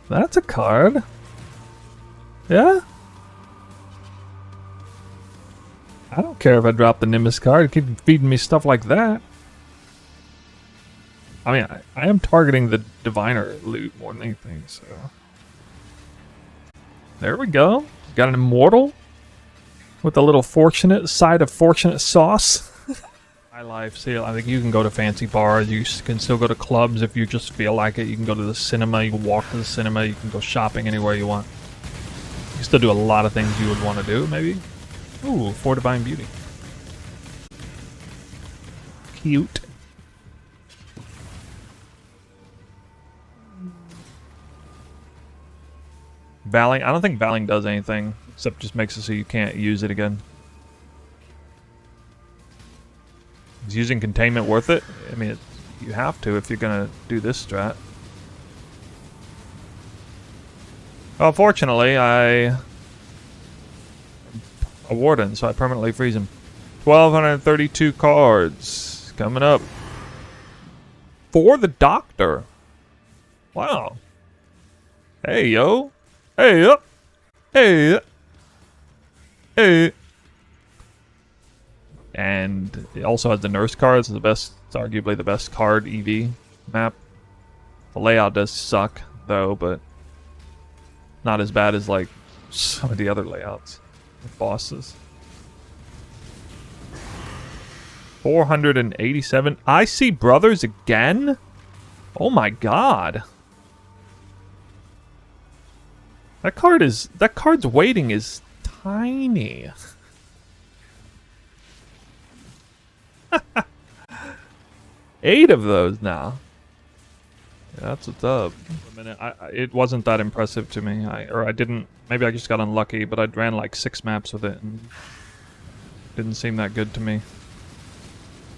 That's a card. Yeah? I don't care if I drop the Nimbus card. Keep feeding me stuff like that. I mean, I am targeting the diviner loot more than anything, so... There we go. Got an immortal with a little fortunate side of fortunate sauce. High life seal. I think you can go to fancy bars. You can still go to clubs if you just feel like it. You can go to the cinema. You can walk to the cinema. You can go shopping anywhere you want. You can still do a lot of things you would want to do, maybe. Ooh, 4 divine beauty. Cute. Valing. I don't think Valing does anything, except just makes it so you can't use it again. Is using containment worth it? I mean, you have to if you're gonna do this strat. Well, fortunately, a warden, so I permanently freeze him. 1,232 cards coming up for the doctor. Wow. Hey yo. Hey up. Hey. Hey. And it also has the nurse cards. It's arguably the best card EV map. The layout does suck though, but not as bad as like some of the other layouts with bosses. 487. I see brothers again? Oh my god. That card's weighting is tiny. Eight of those now. Yeah, that's what's up. For a minute, it wasn't that impressive to me. I didn't. Maybe I just got unlucky, but I ran like 6 maps with it, and didn't seem that good to me.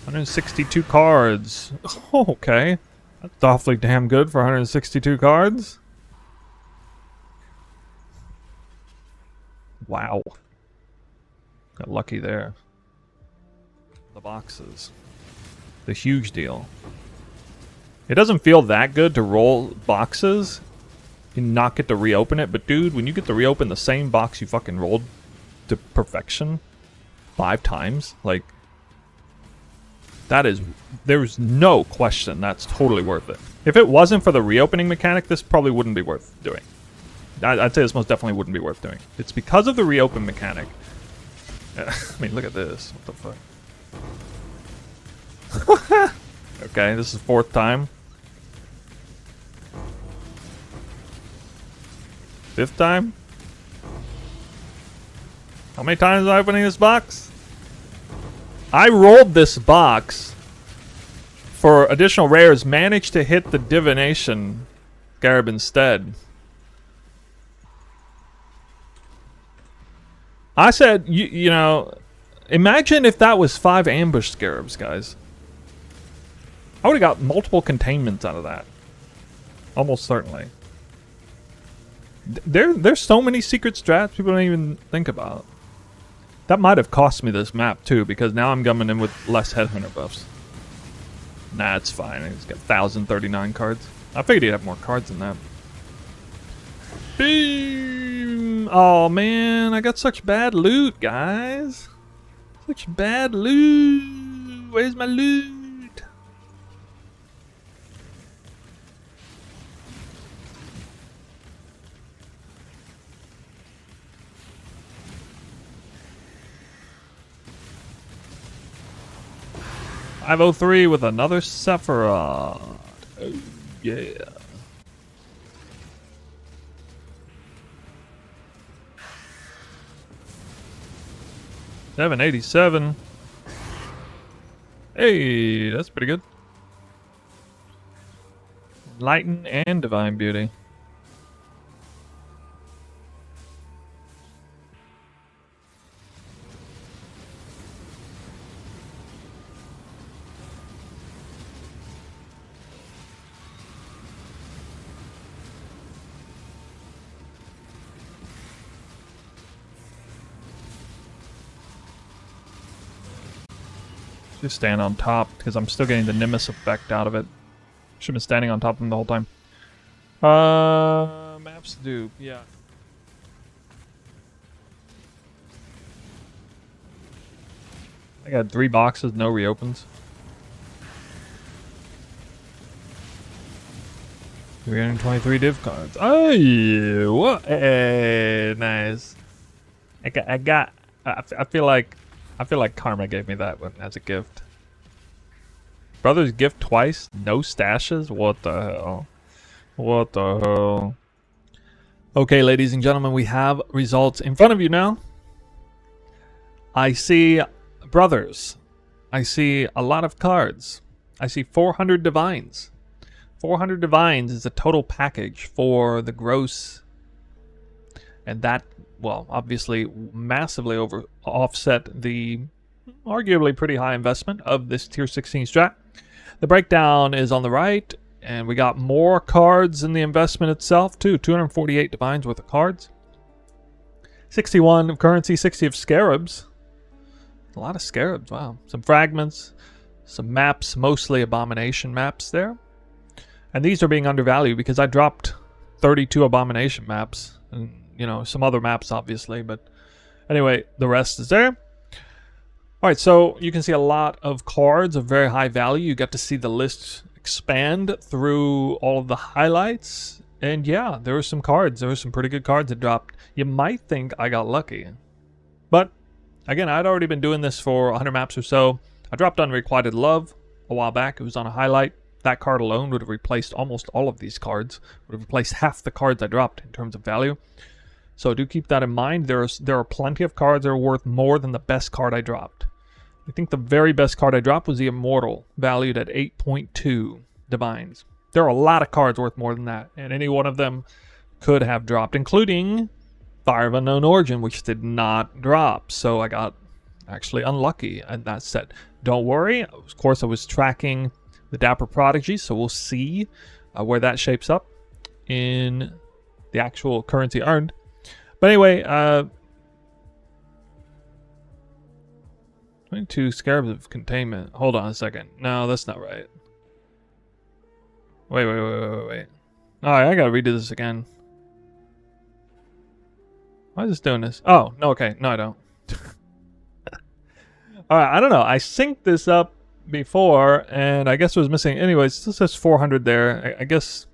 162 cards. Oh, okay, that's awfully damn good for 162 cards. Wow. Got lucky there. The boxes. The huge deal. It doesn't feel that good to roll boxes and not get to reopen it, but dude, when you get to reopen the same box you fucking rolled to perfection 5 times, like, there's no question that's totally worth it. If it wasn't for the reopening mechanic, this probably wouldn't be worth doing. I'd say this most definitely wouldn't be worth doing. It's because of the reopen mechanic. I mean, look at this. What the fuck? Okay, this is 4th time. 5th time? How many times am I opening this box? I rolled this box for additional rares, managed to hit the divination Scarab instead. I said, you know, imagine if that was 5 ambush Scarabs, guys. I would have got multiple containments out of that. Almost certainly. There's so many secret strats people don't even think about. That might have cost me this map too, because now I'm coming in with less headhunter buffs. Nah, it's fine. He's got 1,039 cards. I figured he'd have more cards than that. Boom! Oh man, I got such bad loot, guys. Such bad loot. Where's my loot? .503 with another Sephiroth. Oh, yeah. $787. Hey, that's pretty good. Lighten and Divine Beauty. Just stand on top because I'm still getting the Nimbus effect out of it. Should have been standing on top of them the whole time. Maps dupe, yeah. I got 3 boxes, no reopens. 323 div cards. Oh, yeah, what? Hey, nice. I feel like Karma gave me that one as a gift. Brother's gift twice? No stashes? What the hell? What the hell? Okay, ladies and gentlemen, we have results in front of you now. I see brothers. I see a lot of cards. I see 400 divines. 400 divines is a total package for the gross. And that, well, obviously massively offset the arguably pretty high investment of this tier 16 strat. The breakdown is on the right, and we got more cards in the investment itself too. 248 divines worth of cards. 61 of currency, 60 of scarabs. A lot of scarabs, wow. Some fragments, some maps, mostly abomination maps there. And these are being undervalued because I dropped 32 abomination maps. And, you know, some other maps obviously, but anyway, the rest is there. Alright, so you can see a lot of cards of very high value. You got to see the list expand through all of the highlights. And yeah, there were some cards. There were some pretty good cards that dropped. You might think I got lucky. But, again, I'd already been doing this for 100 maps or so. I dropped Unrequited Love a while back. It was on a highlight. That card alone would have replaced almost all of these cards. Would have replaced half the cards I dropped in terms of value. So do keep that in mind. There are plenty of cards that are worth more than the best card I dropped. I think the very best card I dropped was the Immortal, valued at 8.2 divines. There are a lot of cards worth more than that, and any one of them could have dropped, including Fire of Unknown Origin, which did not drop. So I got actually unlucky in that set. Don't worry, of course I was tracking the Dapper Prodigy, so we'll see where that shapes up in the actual currency earned. But anyway, 22 Scarabs of Containment. Hold on a second. No, that's not right. Wait. Alright, I gotta redo this again. Why is this doing this? Oh, no, okay. No, I don't. Alright, I don't know. I synced this up before, and I guess it was missing. Anyways, this says 400 there. I guess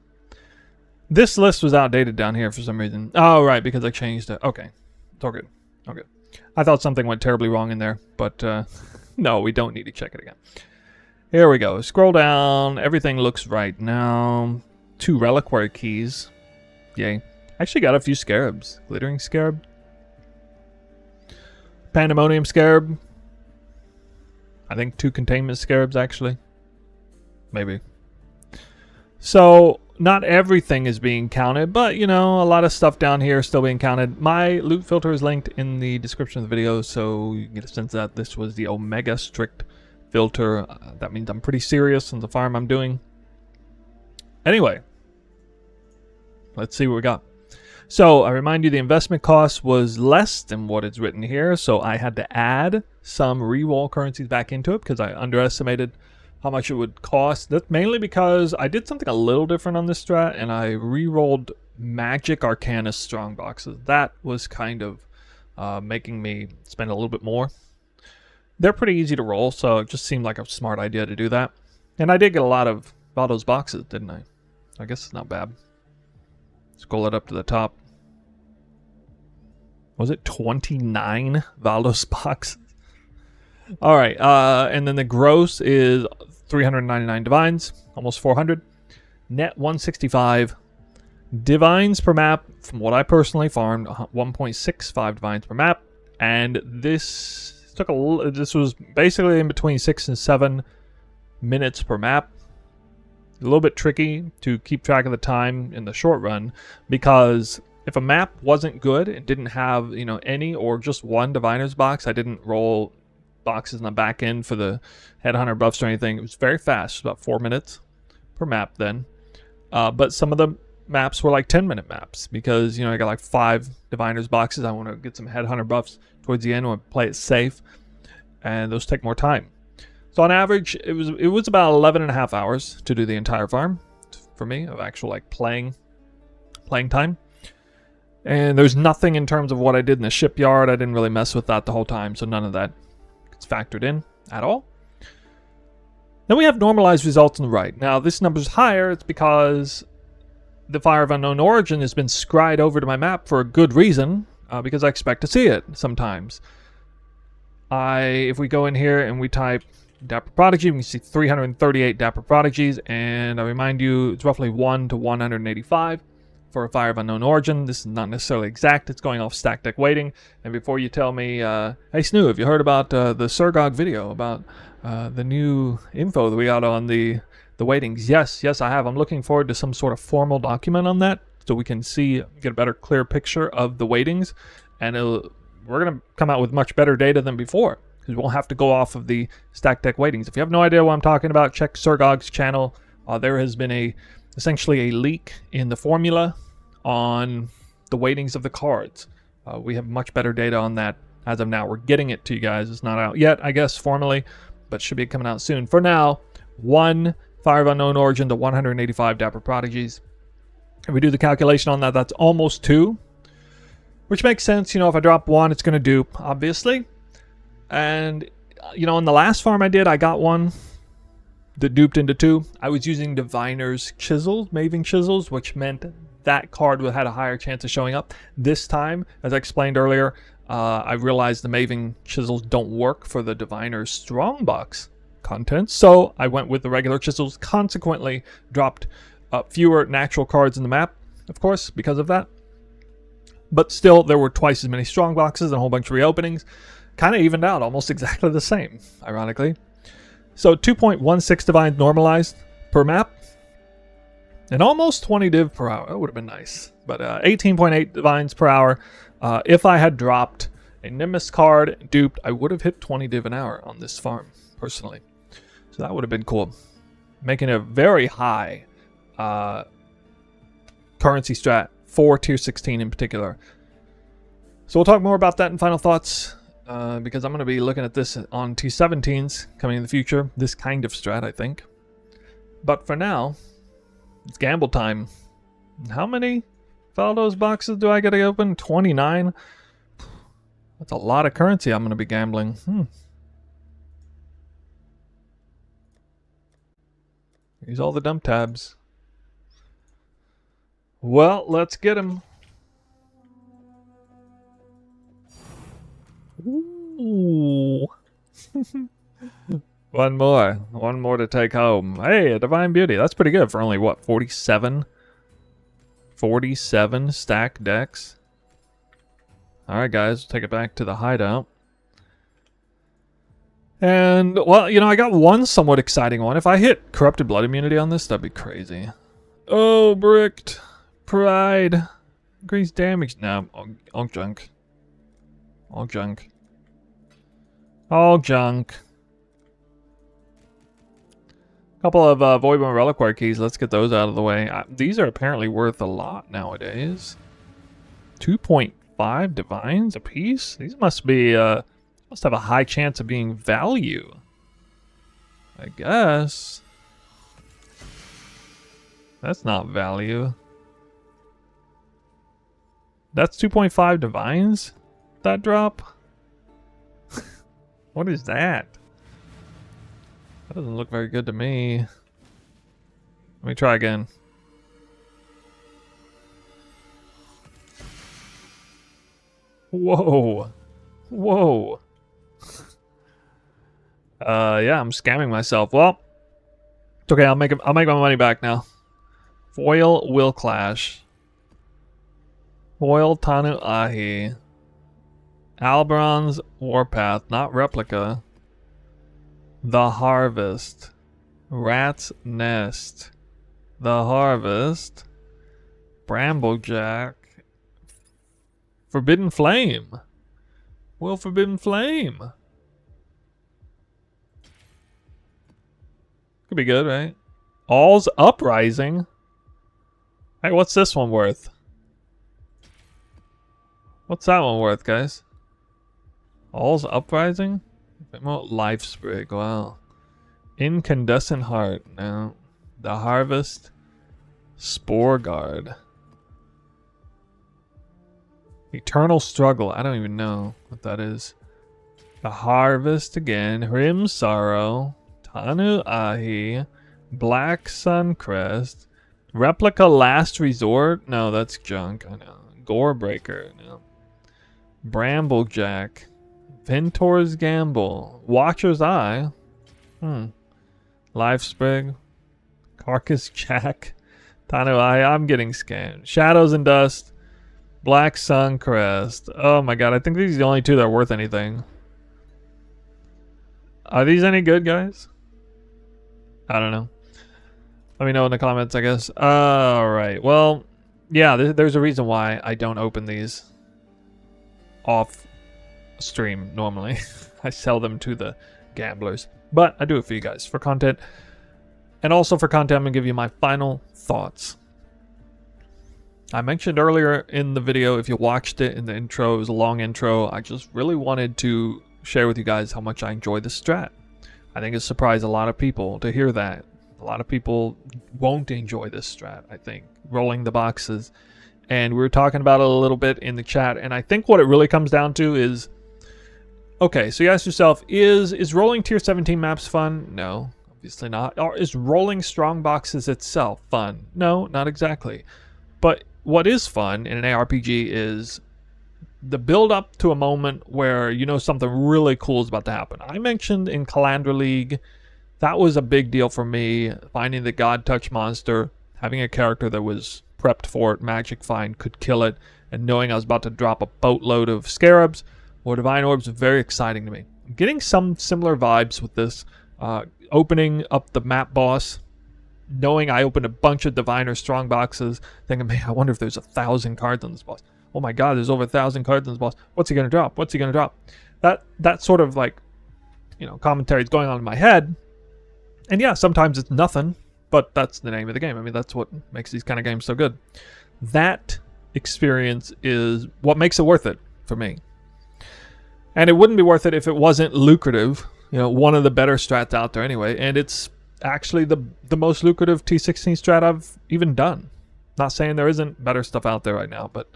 this list was outdated down here for some reason. Oh, right, because I changed it. Okay. It's all good. Okay. I thought something went terribly wrong in there, but no, we don't need to check it again. Here we go. Scroll down. Everything looks right now. 2 reliquary keys. Yay. Actually got a few scarabs. Glittering scarab. Pandemonium scarab. I think 2 containment scarabs, actually. Maybe. So, not everything is being counted, but, you know, a lot of stuff down here is still being counted. My loot filter is linked in the description of the video, so you can get a sense that this was the Omega Strict filter. That means I'm pretty serious in the farm I'm doing. Anyway, let's see what we got. So I remind you the investment cost was less than what is written here, so I had to add some reroll currencies back into it because I underestimated how much it would cost. That's mainly because I did something a little different on this strat, and I rerolled Magic Arcana strongboxes. That was kind of making me spend a little bit more. They're pretty easy to roll, so it just seemed like a smart idea to do that. And I did get a lot of those boxes, didn't I? I guess it's not bad. Scroll it up to the top. Was it 29 Valdos boxes? All right, and then the gross is 399 divines, almost 400. Net 165. Divines per map, from what I personally farmed, 1.65 divines per map. And this took this was basically in between 6 and 7 minutes per map. A little bit tricky to keep track of the time in the short run, because if a map wasn't good and didn't have, you know, any or just one diviner's box, I didn't roll boxes in the back end for the headhunter buffs or anything. It was very fast, about 4 minutes per map then. But some of the maps were like 10-minute maps because, you know, I got like 5 diviner's boxes. I want to get some headhunter buffs towards the end. I want to play it safe, and those take more time. So on average, it was about 11.5 hours to do the entire farm for me of actual like playing time. And there's nothing in terms of what I did in the shipyard. I didn't really mess with that the whole time, so none of that gets factored in at all. Then we have normalized results on the right. Now this number's higher. It's because the Fire of Unknown Origin has been scried over to my map for a good reason, because I expect to see it sometimes. If we go in here and we type Dapper Prodigy, we can see 338 Dapper Prodigies, and I remind you it's roughly 1 to 185 for a Fire of Unknown Origin. This is not necessarily exact, it's going off stack deck weighting. And before you tell me, hey Snoo, have you heard about the Surgog video about the new info that we got on the weightings? Yes, I have. I'm looking forward to some sort of formal document on that so we can get a better, clear picture of the weightings, and we're going to come out with much better data than before, because we won't have to go off of the stack deck weightings. If you have no idea what I'm talking about, check Surgog's channel. There has been essentially a leak in the formula on the weightings of the cards. We have much better data on that as of now. We're getting it to you guys. It's not out yet, I guess, formally, but should be coming out soon. For now, 1 Fire of Unknown Origin to 185 Dapper Prodigies. If we do the calculation on that, that's almost 2. Which makes sense. You know, if I drop 1, it's going to dupe, obviously. And, you know, in the last farm I did, I got one that duped into 2. I was using Diviner's Chisels, Maven Chisels, which meant that card had a higher chance of showing up. This time, as I explained earlier, I realized the Maven Chisels don't work for the Diviner's Strongbox content, so I went with the regular Chisels, consequently dropped fewer natural cards in the map, of course, because of that. But still, there were twice as many strong boxes and a whole bunch of reopenings. Kind of evened out, almost exactly the same, ironically. So 2.16 divines normalized per map. And almost 20 div per hour. That would have been nice. But 18.8 divines per hour. If I had dropped a Nimbus card, duped, I would have hit 20 div an hour on this farm, personally. So that would have been cool. Making a very high currency strat for tier 16 in particular. So we'll talk more about that in final thoughts, because I'm going to be looking at this on T17s coming in the future. This kind of strat, I think. But for now, it's gamble time. How many Valdos boxes do I get to open? 29? That's a lot of currency I'm going to be gambling. Use all the dump tabs. Well, let's get him. Ooh. One more to take home. Hey, a Divine Beauty. That's pretty good for only, what, 47? 47 stack decks. Alright, guys, take it back to the hideout. And, well, you know, I got one somewhat exciting one. If I hit Corrupted Blood immunity on this, that'd be crazy. Oh, bricked. Pride. Increase damage. No, all junk. All junk. All junk. Couple of Voidborn Reliquary keys. Let's get those out of the way. These are apparently worth a lot nowadays. 2.5 divines a piece. These must be must have a high chance of being value, I guess. That's not value. That's 2.5 divines? That drop? What is that? That doesn't look very good to me. Let me try again. Whoa. Whoa. Yeah, I'm scamming myself. Well, it's okay. I'll make my money back now. Foil Will Clash. Foil Tanu Ahi. Alberon's Warpath, not replica. The Harvest. Rat's Nest. The Harvest. Bramblejack. Forbidden Flame. Well, Forbidden Flame. Could be good, right? All's Uprising. Hey, what's this one worth? What's that one worth, guys? All's Uprising? Life Sprig, wow. Incandescent Heart, no. The Harvest. Spore Guard. Eternal Struggle, I don't even know what that is. The Harvest again. Hrim Sorrow. Tanu Ahi. Black Suncrest. Replica Last Resort? No, that's junk, I know. Gorebreaker, no. Bramblejack. Ventor's Gamble. Watcher's Eye. Life Sprig. Carcass Jack. Tanu Ahi. I'm getting scammed. Shadows and Dust. Black Suncrest. Oh my god, I think these are the only two that are worth anything. Are these any good, guys? I don't know. Let me know in the comments, I guess. Alright, well, yeah, there's a reason why I don't open these off stream normally. I sell them to the gamblers. But I do it for you guys, for content. And also for content, I'm going to give you my final thoughts. I mentioned earlier in the video, if you watched it in the intro, it was a long intro. I just really wanted to share with you guys how much I enjoy this strat. I think it surprised a lot of people to hear that. A lot of people won't enjoy this strat, I think. Rolling the boxes. And we were talking about it a little bit in the chat. And I think what it really comes down to is... Okay, so you ask yourself, is rolling tier 17 maps fun? No, obviously not. Or is rolling strongboxes itself fun? No, not exactly. But what is fun in an ARPG is the build up to a moment where you know something really cool is about to happen. I mentioned in Kalandra League, that was a big deal for me, finding the God Touch monster, having a character that was prepped for it, Magic Find could kill it, and knowing I was about to drop a boatload of Scarabs or Divine Orbs was very exciting to me. Getting some similar vibes with this, opening up the map boss, knowing I opened a bunch of Diviner strong boxes, thinking, man, I wonder if there's 1,000 cards on this boss. Oh my god, there's over 1,000 cards on this boss. What's he gonna drop? What's he gonna drop? That sort of like, you know, commentary is going on in my head. And yeah, sometimes it's nothing, but that's the name of the game. I mean, that's what makes these kind of games so good. That experience is what makes it worth it for me. And it wouldn't be worth it if it wasn't lucrative. You know, one of the better strats out there anyway. And it's actually the most lucrative T16 strat I've even done. Not saying there isn't better stuff out there right now, but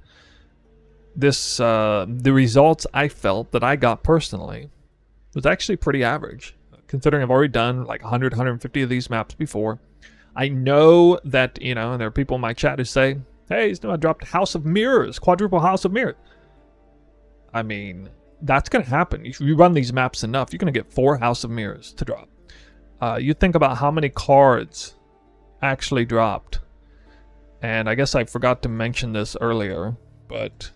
this the results I felt that I got personally was actually pretty average. Considering I've already done like 100, 150 of these maps before. I know that, you know, and there are people in my chat who say, hey, I dropped House of Mirrors, quadruple House of Mirrors. I mean, that's going to happen. If you run these maps enough, you're going to get 4 House of Mirrors to drop. You think about how many cards actually dropped. And I guess I forgot to mention this earlier, but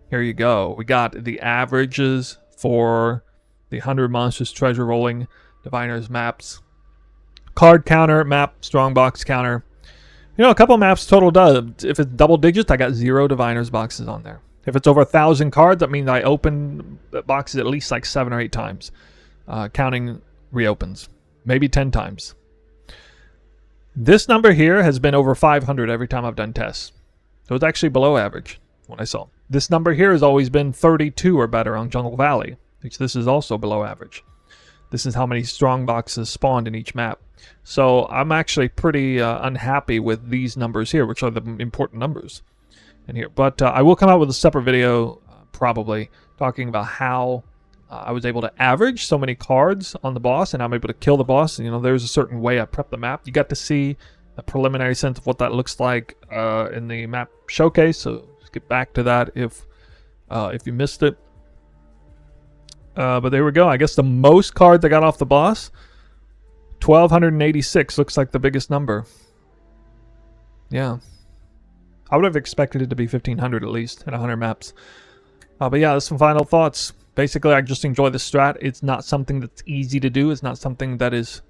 here you go. We got the averages for the 100 Monstrous Treasure rolling Diviners maps. Card counter, map, strongbox counter. You know, a couple maps total does. If it's double digits, I got 0 Diviners boxes on there. If it's over 1,000 cards, that means I opened the boxes at least like 7 or 8 times. Counting reopens. Maybe 10 times. This number here has been over 500 every time I've done tests. So it's actually below average when I saw. This number here has always been 32 or better on Jungle Valley, which this is also below average. This is how many strong boxes spawned in each map. So I'm actually pretty unhappy with these numbers here, which are the important numbers in here. But I will come out with a separate video, probably, talking about how I was able to average so many cards on the boss, and I'm able to kill the boss. You know, there's a certain way I prep the map. You got to see a preliminary sense of what that looks like in the map showcase, so let's get back to that if you missed it. But there we go. I guess the most cards I got off the boss, 1,286, looks like the biggest number. Yeah. I would have expected it to be 1,500 at least in 100 maps. But yeah, some final thoughts. Basically, I just enjoy the strat. It's not something that's easy to do. It's not something that is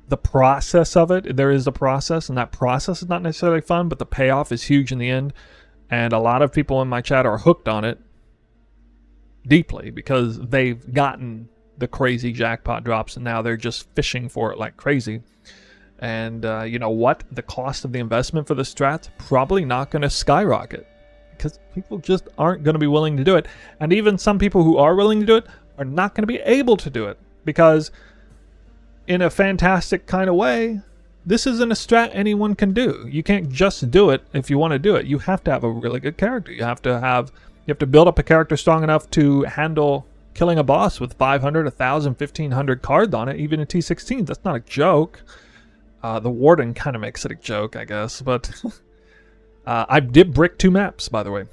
the process of it. There is a process, and that process is not necessarily fun, but the payoff is huge in the end. And a lot of people in my chat are hooked on it deeply because they've gotten the crazy jackpot drops and now they're just fishing for it like crazy. And you know what? The cost of the investment for the strat's probably not going to skyrocket because people just aren't going to be willing to do it. And even some people who are willing to do it are not going to be able to do it because in a fantastic kind of way, this isn't a strat anyone can do. You can't just do it if you want to do it. You have to have a really good character. You have to build up a character strong enough to handle killing a boss with 500, 1,000, 1,500 cards on it, even in T16s. That's not a joke. The Warden kind of makes it a joke, I guess. But I did brick 2 maps, by the way.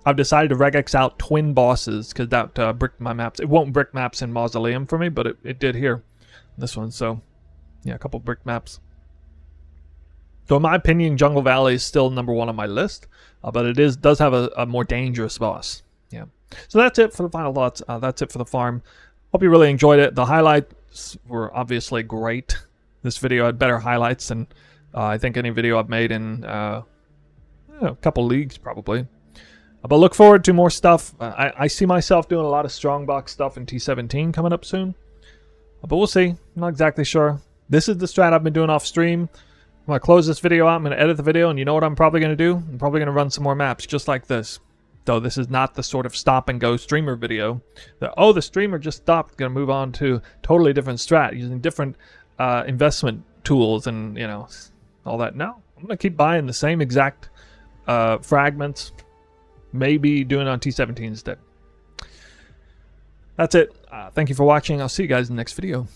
I've decided to regex out twin bosses because that bricked my maps. It won't brick maps in Mausoleum for me, but it did here. This one, so yeah, a couple brick maps. So in my opinion, Jungle Valley is still #1 on my list, but it does have a more dangerous boss. Yeah. So that's it for the final thoughts. That's it for the farm. Hope you really enjoyed it. The highlights were obviously great. This video had better highlights than I think any video I've made in a couple leagues probably. But look forward to more stuff. I see myself doing a lot of strongbox stuff in T17 coming up soon. But we'll see. I'm not exactly sure. This is the strat I've been doing off stream. I'm going to close this video out. I'm going to edit the video, and you know what I'm probably going to do? I'm probably going to run some more maps just like this. Though this is not the sort of stop-and-go streamer video. The streamer just stopped. Going to move on to totally different strat using different investment tools and, you know, all that. No, I'm going to keep buying the same exact fragments. Maybe doing it on T17 instead. That's it. Thank you for watching. I'll see you guys in the next video.